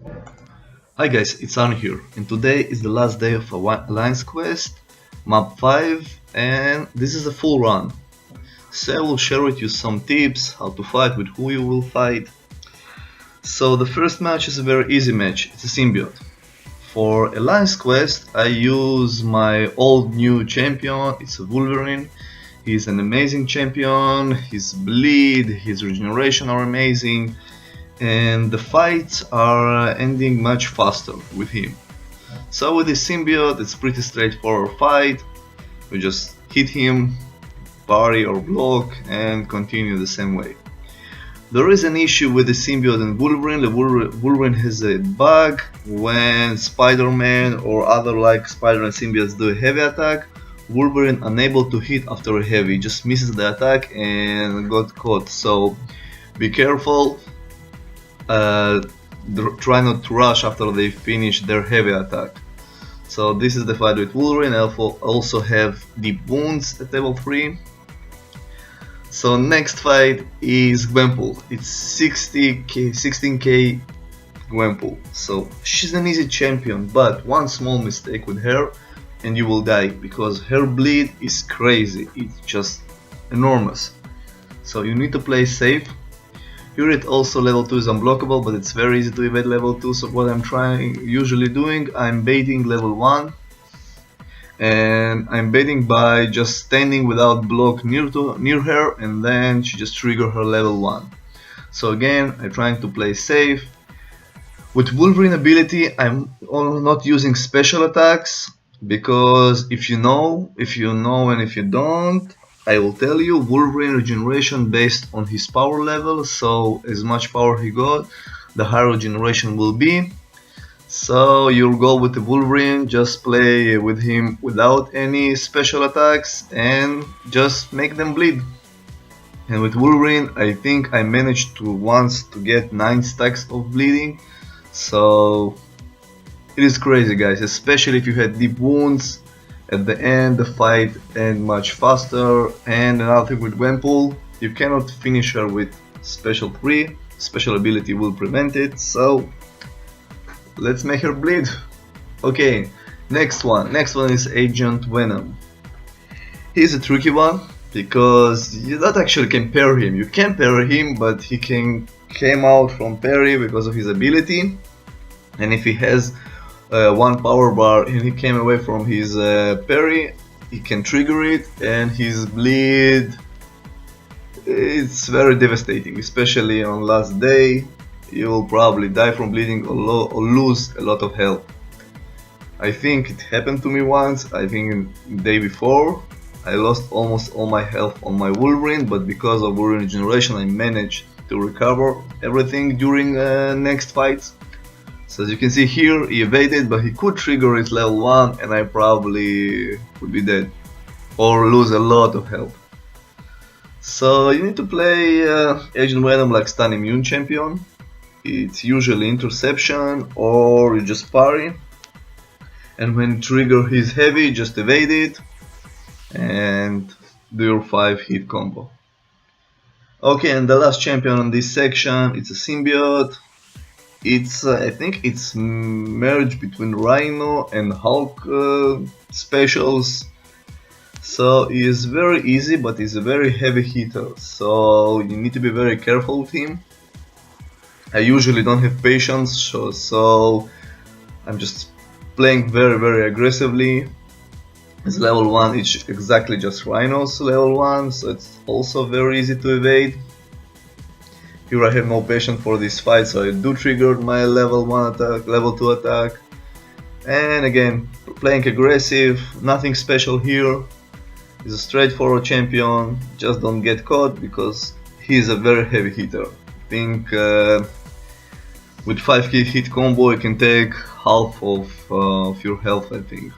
Hi guys, it's Arne here, and today is the last day of Alliance Quest, map 5, and this is a full run. So I will share with you some tips, how to fight, with who you will fight. So the first match is a very easy match, it's a symbiote. For Alliance Quest I use my old new champion, it's a Wolverine. He's an amazing champion, his bleed, his regeneration are amazing, and the fights are ending much faster with him. So with this symbiote it's pretty straightforward fight, we just hit him, parry or block and continue the same way. There is an issue with the symbiote and Wolverine. The Wolverine has a bug when Spider-Man or other like Spider and symbiotes do a heavy attack. Wolverine unable to hit after a heavy, just misses the attack and got caught. So be careful. Try not to rush after they finish their heavy attack. So this is the fight with Wolverine. I also have deep wounds at level 3. So next fight is Gwenpool. It's 16k Gwenpool. So she's an easy champion, but one small mistake with her and you will die, because her bleed is crazy. It's just enormous. So you need to play safe. Urit also level 2 is unblockable, but it's very easy to evade level 2, so what I'm usually doing, I'm baiting level 1, and I'm baiting by just standing without block near her, and then she just trigger her level 1. So again, I'm trying to play safe. With Wolverine ability, I'm not using special attacks, because if you know and if you don't, I will tell you, Wolverine regeneration based on his power level, so as much power he got, the higher regeneration will be. So you'll go with the Wolverine, just play with him without any special attacks and just make them bleed. And with Wolverine, I think I managed to once to get 9 stacks of bleeding, so it is crazy guys, especially if you had deep wounds. At the end, the fight ends much faster. And another thing with Gwenpool, you cannot finish her with special 3, special ability will prevent it, so let's make her bleed. Okay, next one is Agent Venom. He's a tricky one, because you don't actually can pair him. You can pair him, but he came out from parry because of his ability, and if he has one power bar and he came away from his parry, he can trigger it, and his bleed, it's very devastating, especially on last day. You will probably die from bleeding or lose a lot of health. I think it happened to me once. I think the day before I lost almost all my health on my Wolverine, but because of Wolverine regeneration I managed to recover everything during next fights. So as you can see here, he evaded, but he could trigger it level 1 and I probably would be dead or lose a lot of health. So you need to play Agent Venom like stun immune champion. It's usually interception or you just parry, and when you trigger his heavy, just evade it and do your 5 hit combo. Okay, and the last champion on this section, it's a symbiote. It's I think it's merged between Rhino and Hulk specials. So he is very easy, but he's a very heavy hitter, so you need to be very careful with him. I usually don't have patience, so I'm just playing very aggressively. It's level 1, it's exactly just Rhino's level 1, so it's also very easy to evade. Here I have no patience for this fight, so I do trigger my level 1 attack, level 2 attack. And again, playing aggressive, nothing special here. He's a straightforward champion, just don't get caught because he's a very heavy hitter. I think with 5 hit combo you can take half of your health, I think.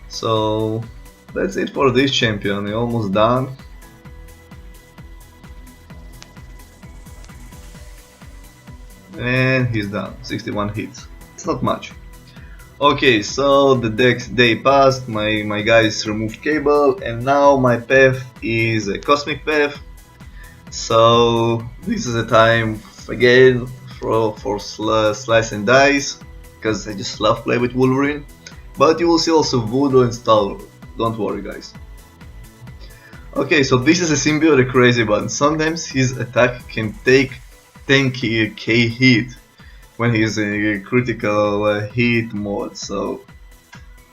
So that's it for this champion, we're almost done. And he's done, 61 hits, it's not much. Okay, so the next day passed, my guys removed Cable, and now my path is a Cosmic path. So this is a time again for Slice and Dice, because I just love play with Wolverine. But you will see also Voodoo and Star-Lord, don't worry guys. Okay, so this is a symbiote crazy button. Sometimes his attack can take 10k hit when he's in a critical hit mode, so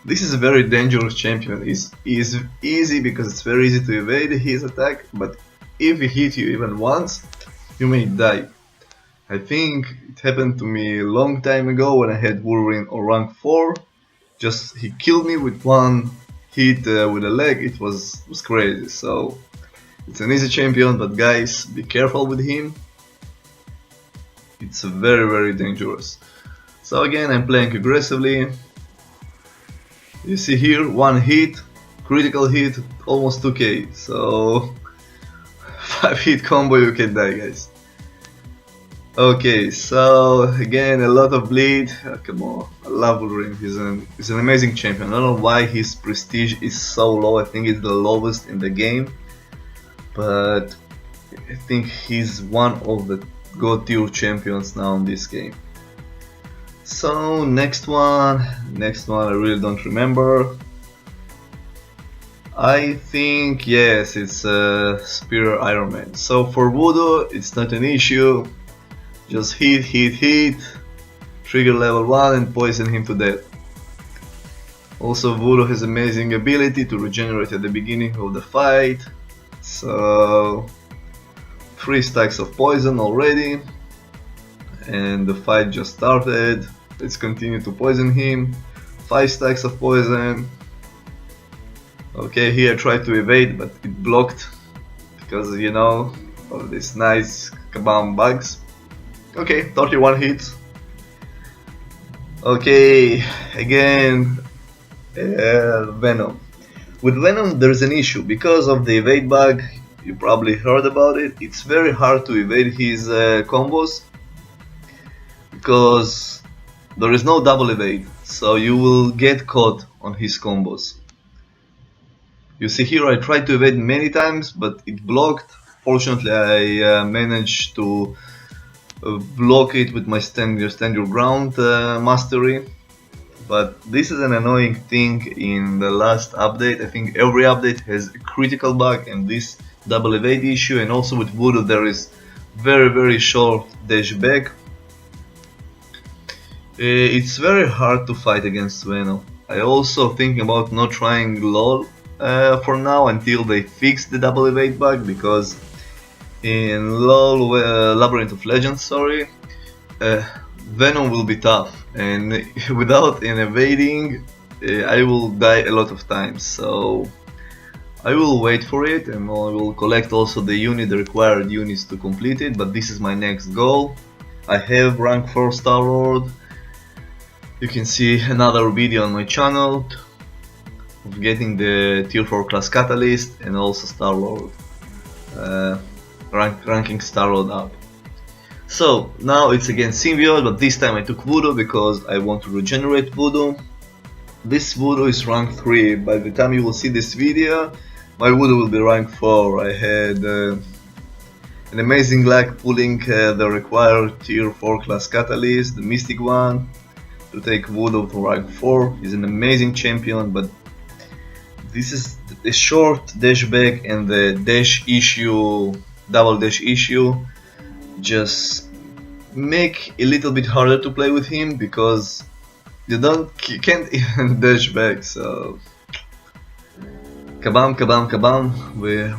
this is a very dangerous champion. It's easy because it's very easy to evade his attack, but if he hits you even once, you may die. I think it happened to me a long time ago when I had Wolverine on rank 4. Just he killed me with one hit with a leg. It was crazy. So it's an easy champion, but guys, be careful with him. It's very dangerous. So again, I'm playing aggressively. You see here, one hit, critical hit, almost 2k. So 5 hit combo, you can die, guys. Okay, so again, a lot of bleed. Come on, I love Wolverine. He's an amazing champion. I don't know why his prestige is so low. I think it's the lowest in the game, but I think he's one of the God tier champions now in this game. So next one I really don't remember. I think yes, it's Spear Iron Man. So for Voodoo, it's not an issue. Just hit, trigger level 1 and poison him to death. Also Voodoo has amazing ability to regenerate at the beginning of the fight. So 3 stacks of poison already. And the fight just started. Let's continue to poison him. 5 stacks of poison. Okay, here I tried to evade but it blocked. Because you know, of these nice kabam bugs. Okay, 31 hits. Okay, again, Venom. With Venom there's an issue, because of the evade bug, you probably heard about it. It's very hard to evade his combos, because there is no double evade, so you will get caught on his combos. You see here I tried to evade many times, but it blocked. Fortunately I managed to block it with my stand your ground mastery, but this is an annoying thing in the last update. I think every update has a critical bug and this double evade issue, and also with Voodoo there is very short dash back. It's very hard to fight against Venom. I also think about not trying LOL for now until they fix the double evade bug, because in LOL Labyrinth of Legends, Venom will be tough, and without an evading I will die a lot of times, so I will wait for it and I will collect also the required units to complete it, but this is my next goal. I have rank 4 Star-Lord. You can see another video on my channel of getting the tier 4 class Catalyst and also Star-Lord. Ranking Star-Lord up. So now it's again Symbiote, but this time I took Voodoo because I want to regenerate Voodoo. This Voodoo is rank 3. By the time you will see this video, my Voodoo will be rank 4. I had an amazing luck pulling the required tier 4 class Catalyst, the Mystic one, to take Voodoo to rank 4. He's an amazing champion, but this is the short dash back and the dash issue, double dash issue, just make a little bit harder to play with him, because you can't even dash back. So kabam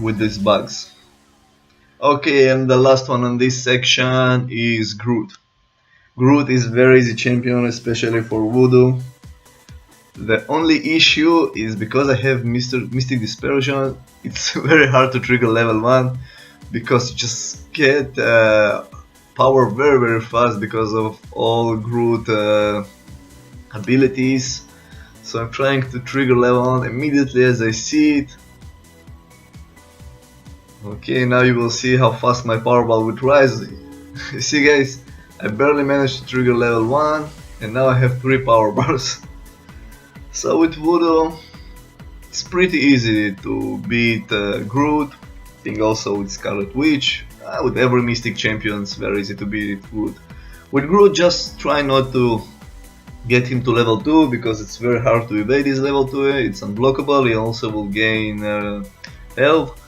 with these bugs. Okay, and the last one on this section is Groot. Groot is very easy champion, especially for Voodoo. The only issue is because I have Mystic Dispersion, it's very hard to trigger level 1, because you just get power very fast because of all Groot abilities. So I'm trying to trigger level 1 immediately as I see it. Okay, now you will see how fast my power ball would rise. You see guys, I barely managed to trigger level 1 and now I have 3 power bars. So with Voodoo, it's pretty easy to beat Groot. I think also with Scarlet Witch, with every Mystic champion it's very easy to beat Groot. With Groot, just try not to get him to level 2 because it's very hard to evade his level 2, it's unblockable, he also will gain health.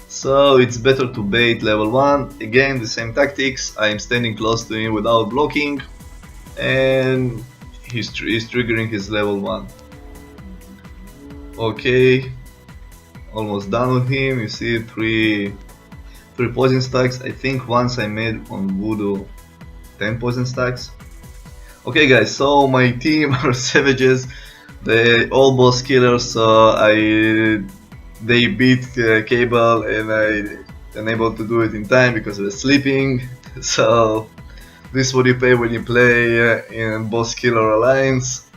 So it's better to bait level 1. Again, the same tactics, I am standing close to him without blocking and he's triggering his level 1. Okay, almost done with him. You see three poison stacks. I think once I made on Voodoo 10 poison stacks. Okay guys, so my team are savages, they all boss killers, so they beat Cable and I unable to do it in time because I was sleeping. So this is what you pay when you play in boss killer alliance.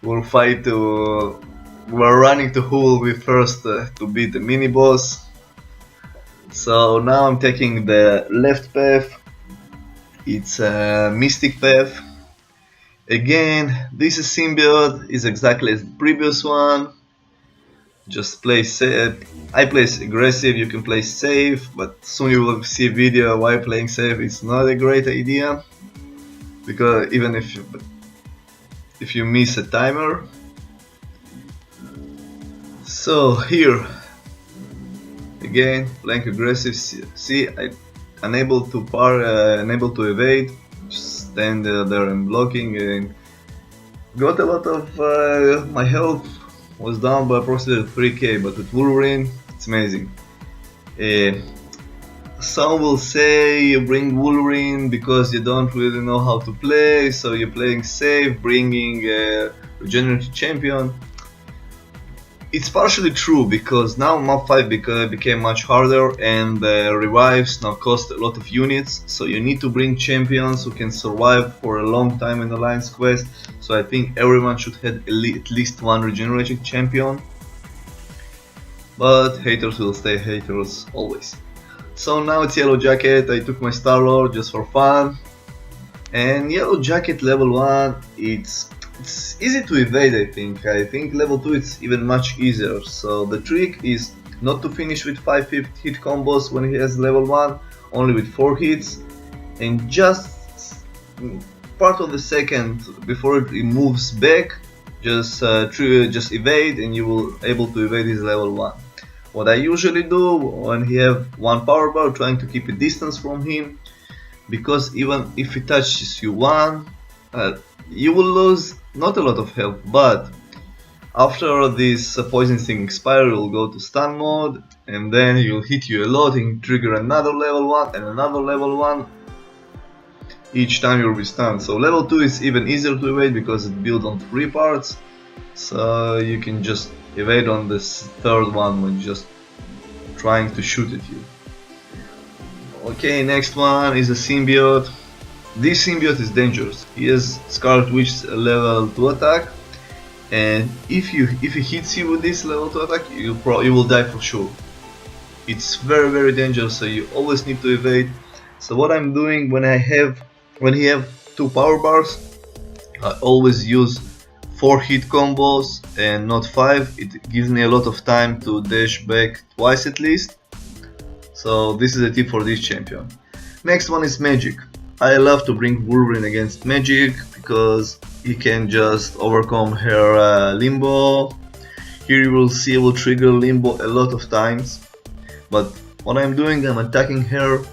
We're running to who will be first to beat the mini boss. So now I'm taking the left path. It's a mystic path. Again, this is symbiote, is exactly as the previous one. Just play safe. I play aggressive, you can play safe, but soon you will see a video why playing safe is not a great idea. Because even if you miss a timer. So here, again, playing aggressive. See, I unable to evade. Just stand there and blocking, and got a lot of my health was down by approximately 3k, but with Wolverine, it's amazing. Some will say you bring Wolverine because you don't really know how to play, so you're playing safe, bringing a regenerative champion. It's partially true because now map 5 became much harder and revives now cost a lot of units, so you need to bring champions who can survive for a long time in Alliance Quest. So I think everyone should have at least one regenerating champion, but haters will stay haters always. So now it's Yellow Jacket. I took my Star-Lord just for fun, and Yellow Jacket level 1, it's easy to evade. I think level 2 it's even much easier. So the trick is not to finish with 5 hit combos when he has level 1, only with 4 hits, and just part of the second before it moves back, just evade, and you will able to evade his level 1. What I usually do when he have one power bar, trying to keep a distance from him, because even if he touches you you will lose not a lot of health, but after this poison thing expires, you'll go to stun mode, and then he'll hit you a lot and trigger another level 1 and another level 1. Each time you'll be stunned. So level 2 is even easier to evade because it builds on 3 parts, so you can just evade on this third one when just trying to shoot at you. Okay, next one is a symbiote. This symbiote is dangerous. He has Scarlet Witch level 2 attack, and if he hits you with this level 2 attack, you will die for sure. It's very dangerous, so you always need to evade. So what I'm doing when he have 2 power bars, I always use 4 hit combos and not 5. It gives me a lot of time to dash back twice at least. So this is a tip for this champion. Next one is Magic. I love to bring Wolverine against Magic because he can just overcome her Limbo. Here you will see I will trigger Limbo a lot of times, but what I'm doing, I'm attacking her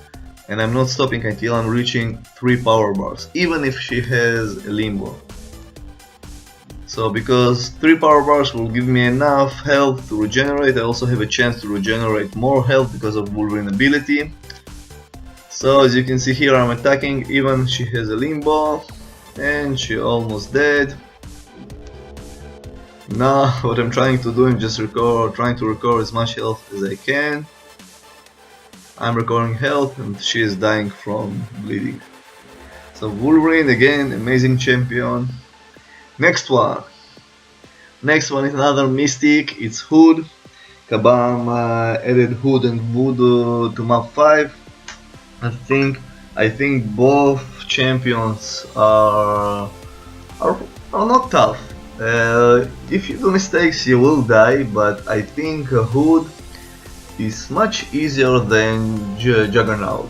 and I'm not stopping until I'm reaching 3 power bars, even if she has a Limbo. So because 3 power bars will give me enough health to regenerate, I also have a chance to regenerate more health because of Wolverine ability. So as you can see here, I'm attacking even she has a Limbo and she almost dead. Now what I'm trying to do is just trying to recover as much health as I can. I'm recovering health and she is dying from bleeding. So Wolverine again, amazing champion. Next one is another Mystic, it's Hood. Kabam added Hood and Voodoo to map 5. I think both champions are not tough. If you do mistakes you will die, but I think Hood is much easier than Juggernaut.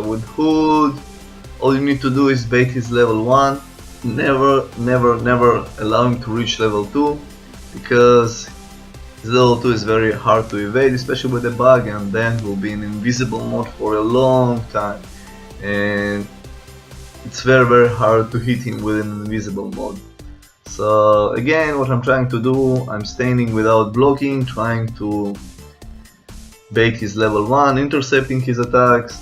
With Hood All you need to do is bait his level 1. Never allow him to reach level 2, because his level 2 is very hard to evade, especially with the bug, and then he'll be in invisible mode for a long time, and it's very hard to hit him with an invisible mode. So again, what I'm trying to do, I'm standing without blocking, trying to bait his level 1, intercepting his attacks.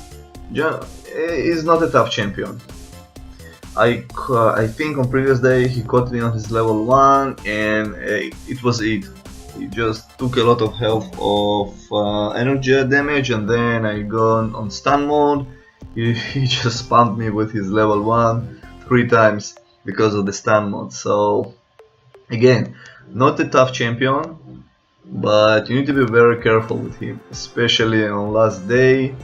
He's not a tough champion. I think on previous day he caught me on his level 1, and it was it. He just took a lot of health of energy damage, and then I got on stun mode. He just spammed me with his level 1 3 times because of the stun mode. So again, not a tough champion, but you need to be very careful with him, especially on last day.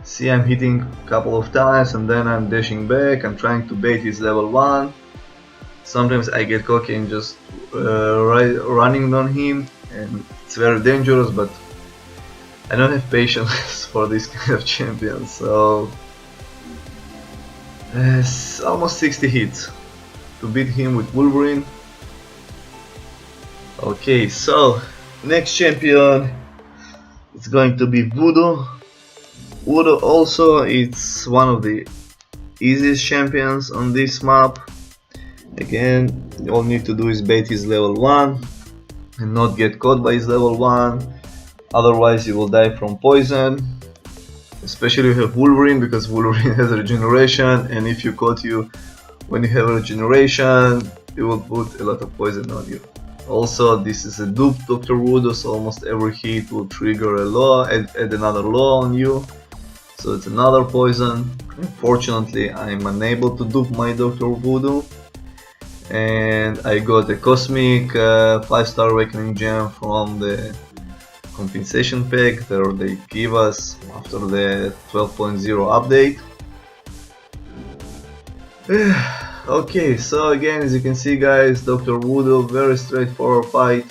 See, I'm hitting a couple of times and then I'm dashing back. I'm trying to bait his level 1. Sometimes I get cocky and just running on him, and it's very dangerous, but I don't have patience for this kind of champion. So it's almost 60 hits to beat him with Wolverine. Okay, so next champion, it's going to be Voodoo. Voodoo also, it's one of the easiest champions on this map. Again, all you need to do is bait his level 1 and not get caught by his level 1, otherwise you will die from poison. Especially if you have Wolverine, because Wolverine has regeneration, and if you caught you when you have regeneration, it will put a lot of poison on you. Also, this is a dupe Dr. Voodoo, so almost every hit will trigger a law, add another law on you. So it's another poison. Unfortunately, I'm unable to dupe my Dr. Voodoo. And I got a Cosmic 5-star Awakening Gem from the compensation pack that they give us after the 12.0 update. Okay, so again, as you can see guys, Dr. Voodoo, very straightforward fight.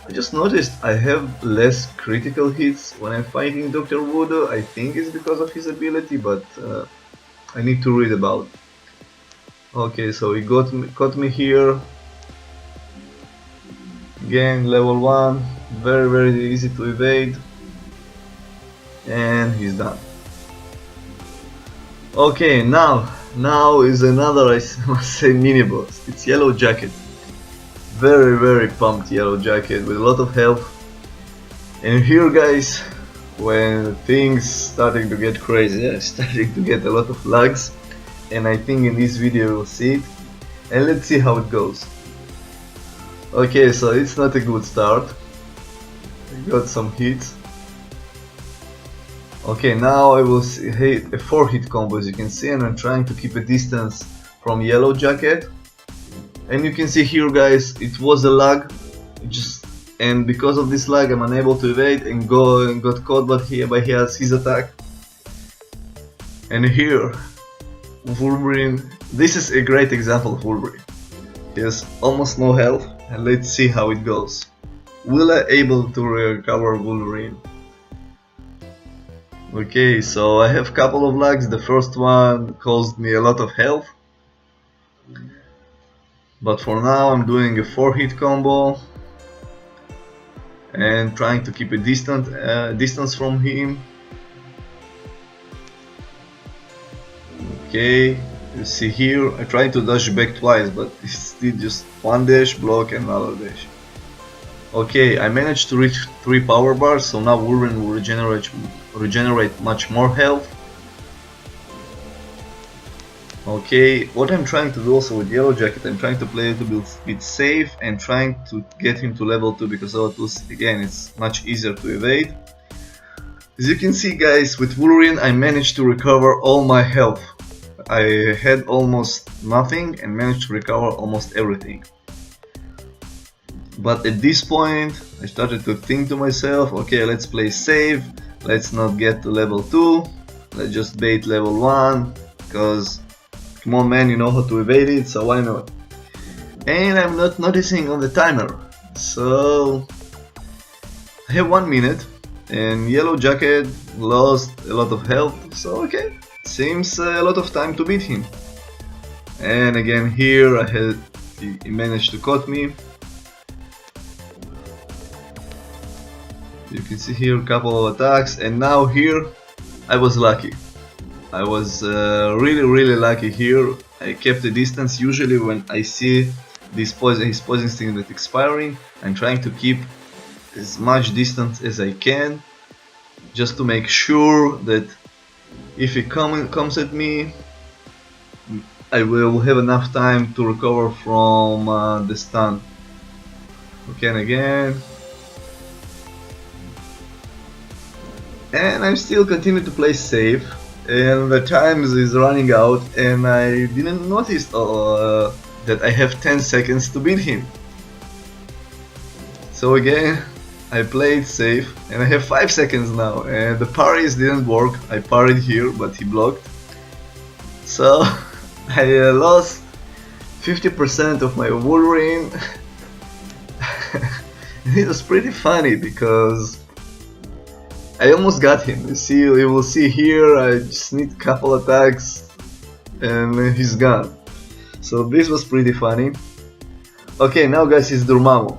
I just noticed I have less critical hits when I'm fighting Dr. Voodoo. I think it's because of his ability, but I need to read about it. Okay, so he caught me here. Again, level 1, very easy to evade. And he's done. Okay, now is another, I must say, mini boss. It's Yellow Jacket. Very pumped Yellow Jacket with a lot of health. And here guys, when things starting to get crazy, starting to get a lot of lags, and I think in this video you'll see it, and let's see how it goes. Okay, so it's not a good start. I got some hits. Okay, now I will hit a 4-hit combo, as you can see, and I'm trying to keep a distance from Yellow Jacket. And you can see here guys, it was a lag, and because of this lag I'm unable to evade and got caught by his attack. And here, Wolverine, this is a great example of Wolverine. He has almost no health, and let's see how it goes. Will I able to recover Wolverine? Okay, so I have a couple of lags. The first one caused me a lot of health, but for now I'm doing a 4-hit combo and trying to keep a distance from him. Okay, you see here, I tried to dash back twice, but it's just one dash, block, and another dash. Okay, I managed to reach 3 power bars, so now Wolverine will regenerate much more health. Okay, what I'm trying to do also with Yellow Jacket, I'm trying to play it a bit safe and trying to get him to level 2, because level 2, again, it's much easier to evade. As you can see guys, with Wolverine I managed to recover all my health. I had almost nothing and managed to recover almost everything. But at this point I started to think to myself, okay, let's play safe, let's not get to level 2, let's just bait level 1, because come on man, you know how to evade it, so why not? And I'm not noticing on the timer, so I have 1 minute and Yellow Jacket lost a lot of health, so okay, seems a lot of time to beat him. And again here he managed to caught me. You can see here a couple of attacks, and now here I was lucky. I was really lucky here. I kept the distance. Usually when I see his poison sting that expiring, I'm trying to keep as much distance as I can, just to make sure that if he comes at me, I will have enough time to recover from the stun. Okay, and again. And I still continue to play safe, and the time is running out, and I didn't notice that I have 10 seconds to beat him. So again, I played safe, and I have 5 seconds now, and the parries didn't work. I parried here, but he blocked. So I lost 50% of my Wolverine. It was pretty funny because I almost got him. You will see here, I just need a couple attacks and he's gone. So this was pretty funny. Okay, now guys, it's Dormammu.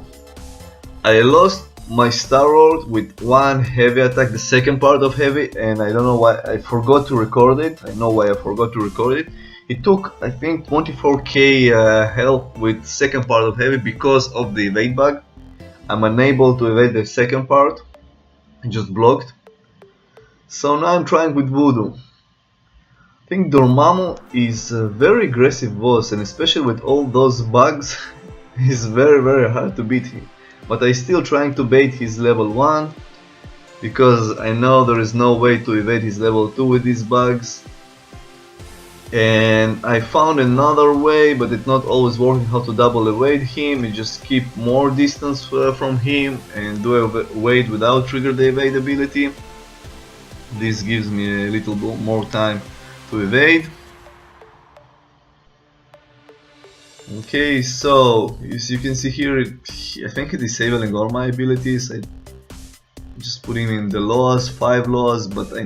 I lost my Star-Lord with one heavy attack, the second part of heavy, and I don't know why I forgot to record it. I know why I forgot to record it. It took, I think, 24k health with second part of heavy because of the evade bug. I'm unable to evade the second part. I just blocked. So now I'm trying with Voodoo. I think Dormammu is a very aggressive boss, and especially with all those bugs, it's very hard to beat him. But I still trying to bait his level 1, because I know there is no way to evade his level 2 with these bugs. And I found another way, but it's not always working how to double evade him. You just keep more distance from him and do evade without trigger the evade ability. This gives me a little bit more time to evade. Okay, so as you can see here, I think it's disabling all my abilities. I just put him in the lowest 5 lowest, but I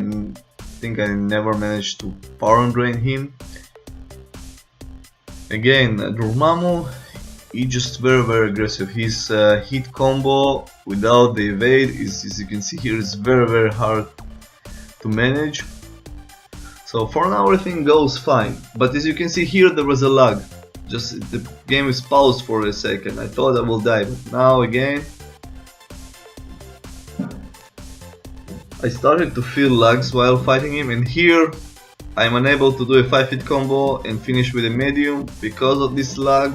think I never managed to power drain him. Again, Dormammu, he's just very aggressive. His hit combo without the evade is, as you can see here, is very hard to manage. So for now everything goes fine, but as you can see here there was a lag. Just the game is paused for a second. I thought I will die, but now again I started to feel lags while fighting him, and here I'm unable to do a 5-hit combo and finish with a medium because of this lag,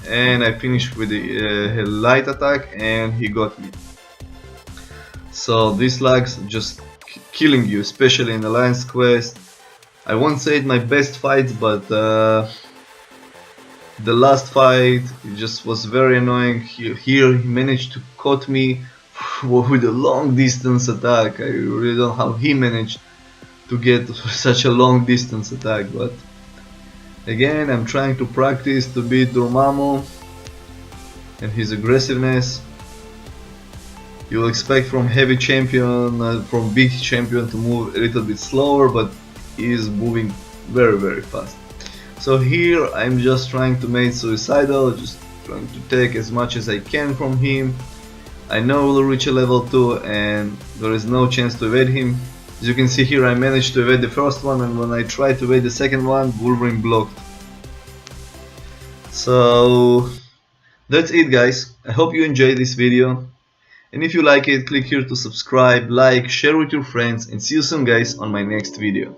and I finished with a light attack and he got me. So these lags just killing you, especially in Alliance Quest. I won't say it's my best fight, but the last fight it just was very annoying. Here he managed to caught me with a long distance attack. I really don't know how he managed to get such a long distance attack, but again I'm trying to practice to beat Dormammu and his aggressiveness. You will expect from heavy champion, from big champion to move a little bit slower, but he is moving very fast. So here I'm just trying to make suicidal, just trying to take as much as I can from him. I know I will reach a level 2 and there is no chance to evade him. As you can see here, I managed to evade the first one, and when I tried to evade the second one, Wolverine blocked. So that's it guys, I hope you enjoyed this video, and if you like it, click here to subscribe, like, share with your friends, and see you soon guys on my next video.